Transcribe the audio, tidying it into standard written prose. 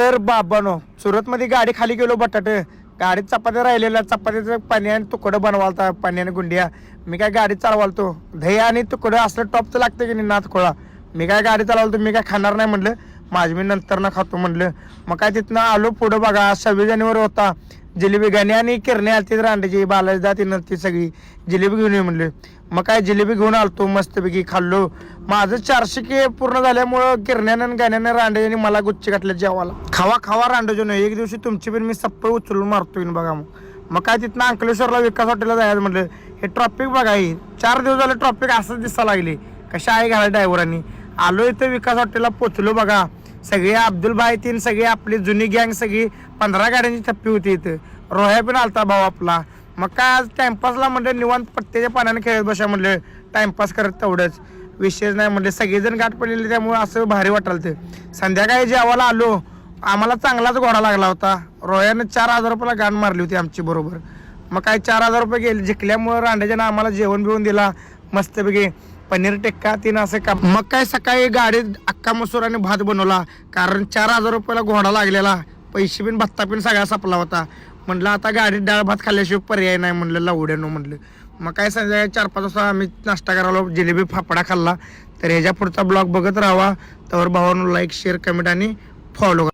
तर बाबानो सुरतमध्ये गाडी खाली गेलो बटाटे गाडीत चपात्या राहिलेल्या चपात्याचं पाणी आणि तुकडं बनवालता पाणी आणि गुंडिया मी काय गाडी चालवालतो दही आणि तुकडं असलं टॉपचं लागतं की नाही नाथ खोळा मी काय गाडी चालवतो मी काय खाणार नाही म्हटलं माझी मी नंतर ना खातो म्हटलं मग काय तिथनं आलो पुढं बघा 26 जानेवारी होता जिलेबी गाणी आणि किरणे आलती रांड्याची बालाजी जाती ती सगळी जिलेबी घेऊन ये म्हणले मग काय जिलेबी घेऊन आलतो मस्तपैकी खाल्लो माझं 400 पूर्ण झाल्यामुळं किरण्यानं गाण्यानं रांड्याने मला गुच्ची घातल्या जेवाला खावा खावा रांडोजन एक दिवशी तुमची पण मी सप्प उचलून मारतोय बघा मग काय तिथनं अंकलेश्वरला विकास हॉटेलला जायचं म्हटलं हे ट्रॉफिक बघा ही 4 दिवस झालं ट्रॉफिक असंच दिसा लागली कशा आहे घाला ड्रायव्हरांनी आलो इथं विकास हॉटेलला पोचलो बघा सगळे अब्दुल भाई तीन सगळी आपली जुनी गँग सगळी 15 गाड्यांची थप्पी होती इथं रोह्या पण आलता भाऊ आपला मग काय आज टाइमपासला म्हणलं निवांत पत्त्याच्या पाण्याने खेळत बसा म्हणलं टाइमपास करत तेवढंच विशेष नाही म्हणले सगळेजण गाठ पडलेले त्यामुळे असं भारी वाटाल ते संध्याकाळी जेवायला आलो आम्हाला चांगलाच घोडा लागला होता रोह्यानं 4000 रुपयाला गाण मारली होती आमची बरोबर मग काय 4000 रुपये गेले जिंकल्यामुळं रांड्याच्यानं आम्हाला जेवण बिवून दिला मस्तपैकी पनीर टिक्का तीन असं का मग काय सकाळी गाडीत अक्का मसूर आणि भात बनवला कारण 4000 रुपयाला घोडा लागलेला पैसे बिन भत्ता पिन सगळा संपला होता म्हटलं आता गाडीत डाळ भात खाल्ल्याशिवाय पर्याय नाही म्हणलं लावड्यानो म्हटलं मग काय संध्याकाळी 4-5 वाजता आम्ही नाश्ता करायला जिलेबी फाफडा खाल्ला तर ह्याच्या पुढचा ब्लॉग बघत राहावा तर भावांनो लाईक शेअर कमेंट आणि फॉलो